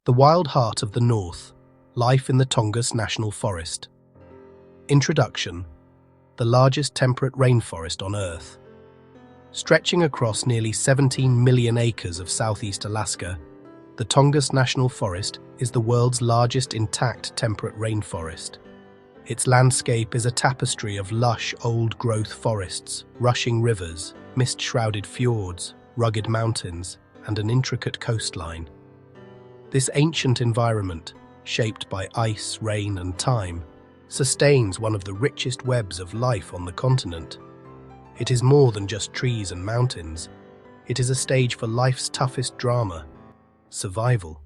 The Wild Heart of the North, Life in the Tongass National Forest. Introduction. The largest temperate rainforest on Earth. Stretching across nearly 17 million acres of southeast Alaska, the Tongass National Forest is the world's largest intact temperate rainforest. Its landscape is a tapestry of lush, old-growth forests, rushing rivers, mist-shrouded fjords, rugged mountains, and an intricate coastline. This ancient environment, shaped by ice, rain, and time, sustains one of the richest webs of life on the continent. It is more than just trees and mountains. It is a stage for life's toughest drama: survival.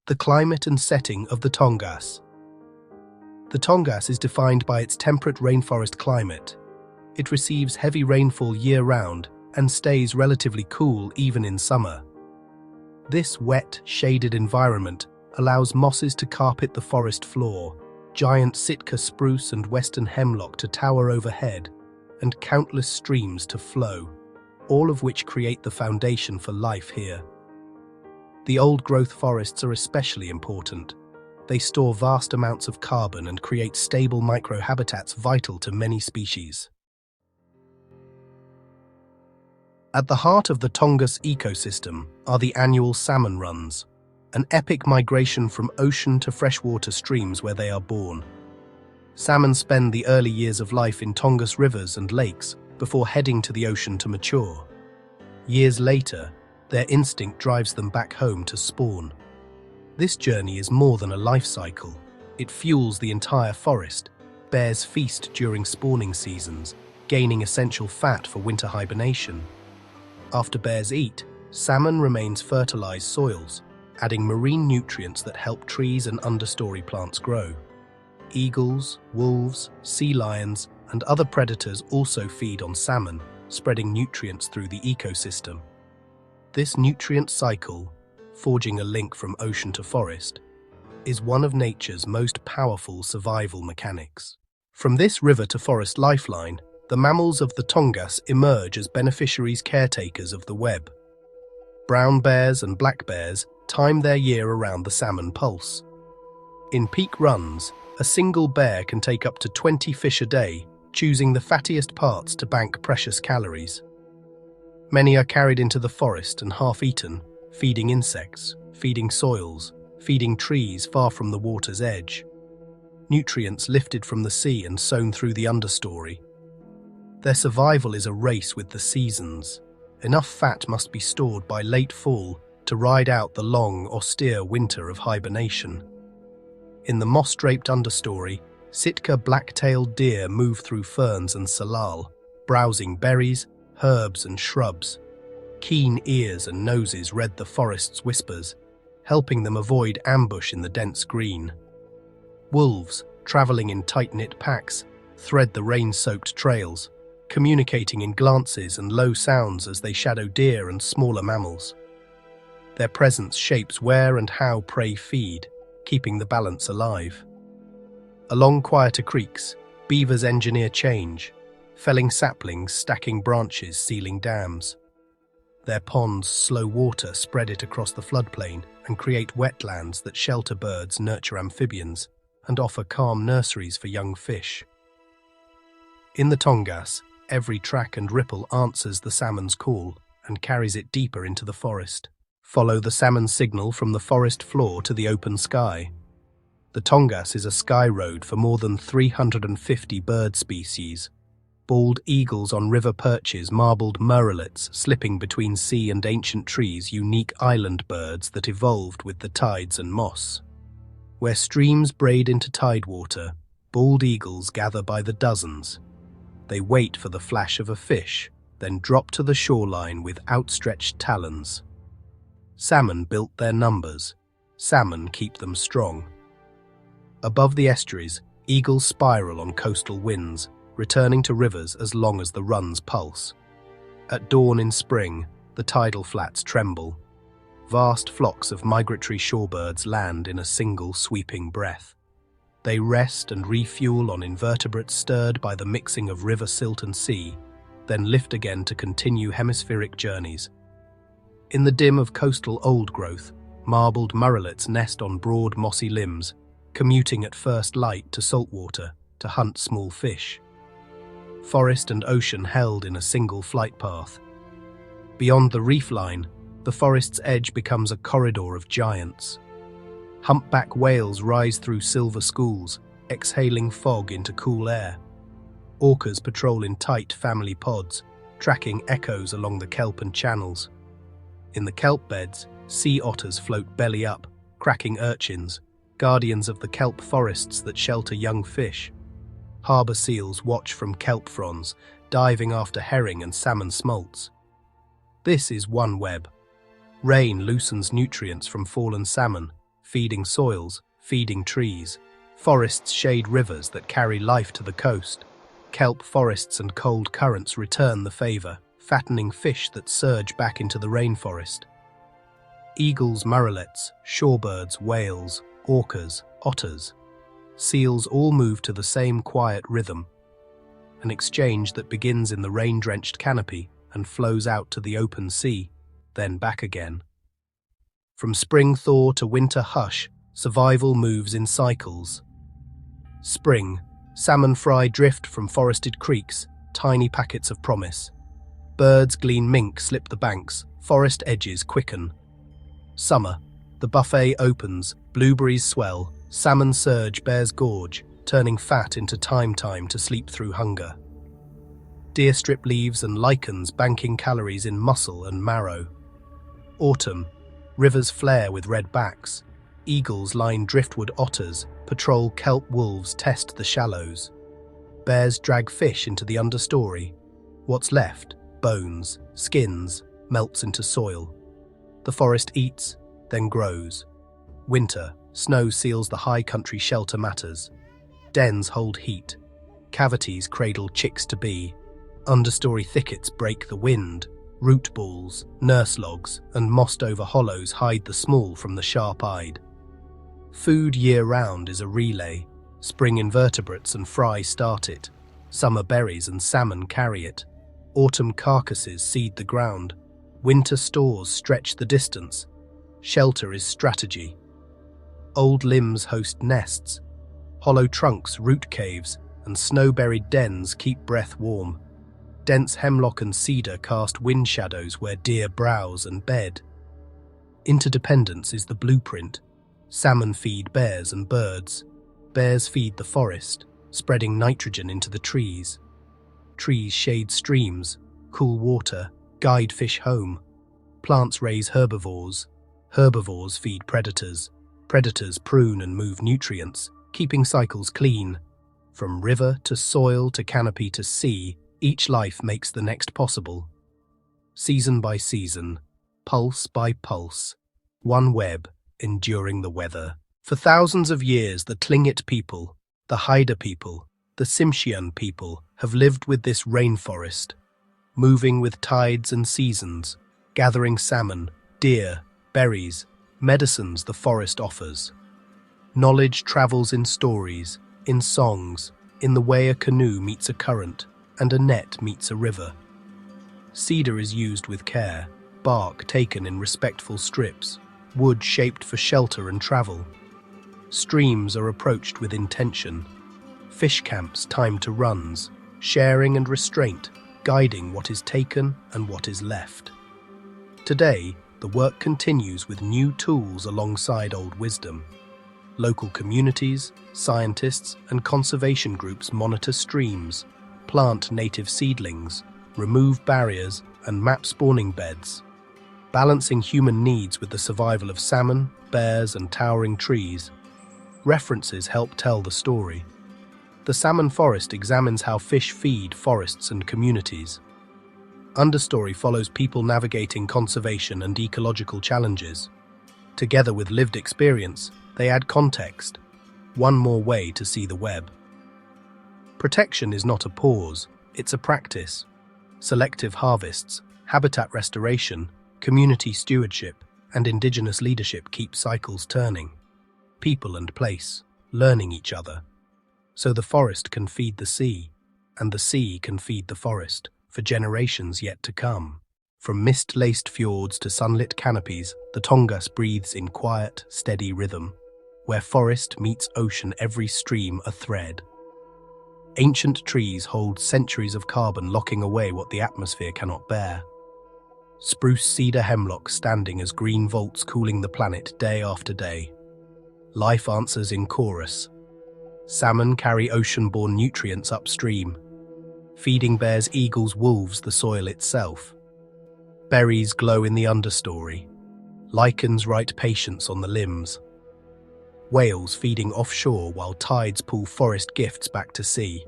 The climate and setting of the Tongass. The Tongass is defined by its temperate rainforest climate. It receives heavy rainfall year-round and stays relatively cool even in summer. This wet, shaded environment allows mosses to carpet the forest floor, giant Sitka spruce and western hemlock to tower overhead, and countless streams to flow, all of which create the foundation for life here. The old-growth forests are especially important. They store vast amounts of carbon and create stable microhabitats vital to many species. At the heart of the Tongass ecosystem are the annual salmon runs, an epic migration from ocean to freshwater streams where they are born. Salmon spend the early years of life in Tongass rivers and lakes before heading to the ocean to mature. Years later, their instinct drives them back home to spawn. This journey is more than a life cycle. It fuels the entire forest. Bears feast during spawning seasons, gaining essential fat for winter hibernation. After bears eat, salmon remains fertilized soils, adding marine nutrients that help trees and understory plants grow. Eagles, wolves, sea lions, and other predators also feed on salmon, spreading nutrients through the ecosystem. This nutrient cycle, forging a link from ocean to forest, is one of nature's most powerful survival mechanics. From this river to forest lifeline, the mammals of the Tongass emerge as beneficiaries caretakers of the web. Brown bears and black bears time their year around the salmon pulse. In peak runs, a single bear can take up to 20 fish a day, choosing the fattiest parts to bank precious calories. Many are carried into the forest and half-eaten, feeding insects, feeding soils, feeding trees far from the water's edge. Nutrients lifted from the sea and sown through the understory. Their survival is a race with the seasons. Enough fat must be stored by late fall to ride out the long, austere winter of hibernation. In the moss-draped understory, Sitka black-tailed deer move through ferns and salal, browsing berries, herbs and shrubs. Keen ears and noses read the forest's whispers, helping them avoid ambush in the dense green. Wolves, traveling in tight-knit packs, thread the rain-soaked trails, communicating in glances and low sounds as they shadow deer and smaller mammals. Their presence shapes where and how prey feed, keeping the balance alive. Along quieter creeks, beavers engineer change, felling saplings, stacking branches, sealing dams. Their ponds slow water, spread it across the floodplain, and create wetlands that shelter birds, nurture amphibians, and offer calm nurseries for young fish. In the Tongass, every track and ripple answers the salmon's call and carries it deeper into the forest. Follow the salmon signal from the forest floor to the open sky. The Tongass is a sky road for more than 350 bird species. Bald eagles on river perches, marbled murrelets slipping between sea and ancient trees, unique island birds that evolved with the tides and moss. Where streams braid into tidewater, bald eagles gather by the dozens. They wait for the flash of a fish, then drop to the shoreline with outstretched talons. Salmon built their numbers. Salmon keep them strong. Above the estuaries, eagles spiral on coastal winds, returning to rivers as long as the runs pulse. At dawn in spring, the tidal flats tremble. Vast flocks of migratory shorebirds land in a single sweeping breath. They rest and refuel on invertebrates stirred by the mixing of river silt and sea, then lift again to continue hemispheric journeys. In the dim of coastal old growth, Marbled murrelets nest on broad mossy limbs, commuting at first light to saltwater to hunt small fish. Forest and ocean held in a single flight path. Beyond the reef line, the forest's edge becomes a corridor of giants. Humpback whales rise through silver schools, exhaling fog into cool air. Orcas patrol in tight family pods, tracking echoes along the kelp and channels. In the kelp beds, sea otters float belly up, cracking urchins, guardians of the kelp forests that shelter young fish. Harbour seals watch from kelp fronds, diving after herring and salmon smolts. This is one web. Rain loosens nutrients from fallen salmon, feeding soils, feeding trees. Forests shade rivers that carry life to the coast. Kelp forests and cold currents return the favour, fattening fish that surge back into the rainforest. Eagles, murrelets, shorebirds, whales, orcas, otters. Seals all move to the same quiet rhythm, an exchange that begins in the rain-drenched canopy and flows out to the open sea, then back again. From spring thaw to winter hush, survival moves in cycles. Spring, salmon fry drift from forested creeks, tiny packets of promise. Birds glean mink slip the banks, forest edges quicken. Summer, the buffet opens, blueberries swell, salmon surge bears gorge, turning fat into time to sleep through hunger. Deer strip leaves and lichens banking calories in muscle and marrow. Autumn, rivers flare with red backs. Eagles line driftwood otters, patrol kelp wolves test the shallows. Bears drag fish into the understory. What's left, bones, skins, melts into soil. The forest eats, then grows. Winter, snow seals the high country shelter matters. Dens hold heat. Cavities cradle chicks to be. Understory thickets break the wind. Root balls, nurse logs, and mossed-over hollows hide the small from the sharp-eyed. Food year-round is a relay. Spring invertebrates and fry start it. Summer berries and salmon carry it. Autumn carcasses seed the ground. Winter stores stretch the distance. Shelter is strategy. Old limbs host nests. Hollow trunks root caves, and snow-buried dens keep breath warm. Dense hemlock and cedar cast wind shadows where deer browse and bed. Interdependence is the blueprint. Salmon feed bears and birds. Bears feed the forest, spreading nitrogen into the trees. Trees shade streams, cool water, guide fish home. Plants raise herbivores. Herbivores feed predators. Predators prune and move nutrients, keeping cycles clean. From river to soil to canopy to sea, each life makes the next possible. Season by season, pulse by pulse, one web enduring the weather. For thousands of years, the Tlingit people, the Haida people, the Tsimshian people have lived with this rainforest, moving with tides and seasons, gathering salmon, deer, berries, medicines the forest offers. Knowledge travels in stories, in songs, in the way a canoe meets a current, and a net meets a river. Cedar is used with care, bark taken in respectful strips, wood shaped for shelter and travel. Streams are approached with intention. Fish camps timed to runs, sharing and restraint, guiding what is taken and what is left. Today, the work continues with new tools alongside old wisdom. Local communities, scientists, and conservation groups monitor streams, plant native seedlings, remove barriers, and map spawning beds. Balancing human needs with the survival of salmon, bears, and towering trees. References help tell the story. The Salmon Forest examines how fish feed forests and communities. Understory follows people navigating conservation and ecological challenges. Together with lived experience, they add context. One more way to see the web. Protection is not a pause, it's a practice. Selective harvests, habitat restoration, community stewardship, and indigenous leadership keep cycles turning. People and place, learning each other. So the forest can feed the sea, and the sea can feed the forest for generations yet to come. From mist-laced fjords to sunlit canopies, the Tongass breathes in quiet, steady rhythm. Where forest meets ocean, every stream a thread. Ancient trees hold centuries of carbon, locking away what the atmosphere cannot bear. Spruce, cedar, hemlock standing as green vaults, cooling the planet day after day. Life answers in chorus. Salmon carry ocean-borne nutrients upstream, feeding bears, eagles, wolves, the soil itself. Berries glow in the understory. Lichens write patience on the limbs. Whales feeding offshore while tides pull forest gifts back to sea.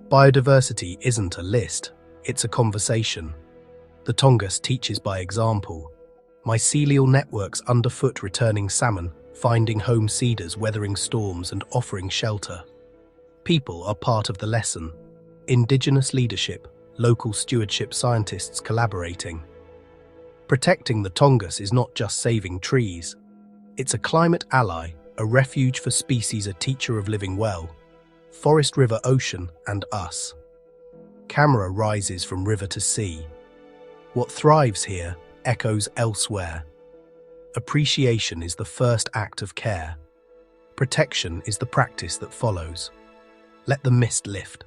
Biodiversity isn't a list, it's a conversation. The Tongass teaches by example. Mycelial networks underfoot, returning salmon, finding home, cedars weathering storms and offering shelter. People are part of the lesson. Indigenous leadership, local stewardship, scientists collaborating. Protecting the Tongass is not just saving trees. It's a climate ally, a refuge for species, a teacher of living well. Forest, river, ocean, and us. Camera rises from river to sea. What thrives here echoes elsewhere. Appreciation is the first act of care. Protection is the practice that follows. Let the mist lift.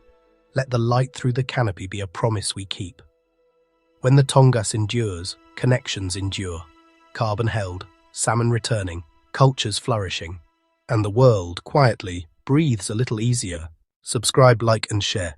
Let the light through the canopy be a promise we keep. When the Tongass endures, connections endure. Carbon held, salmon returning, cultures flourishing. And the world, quietly, breathes a little easier. Subscribe, like, and share.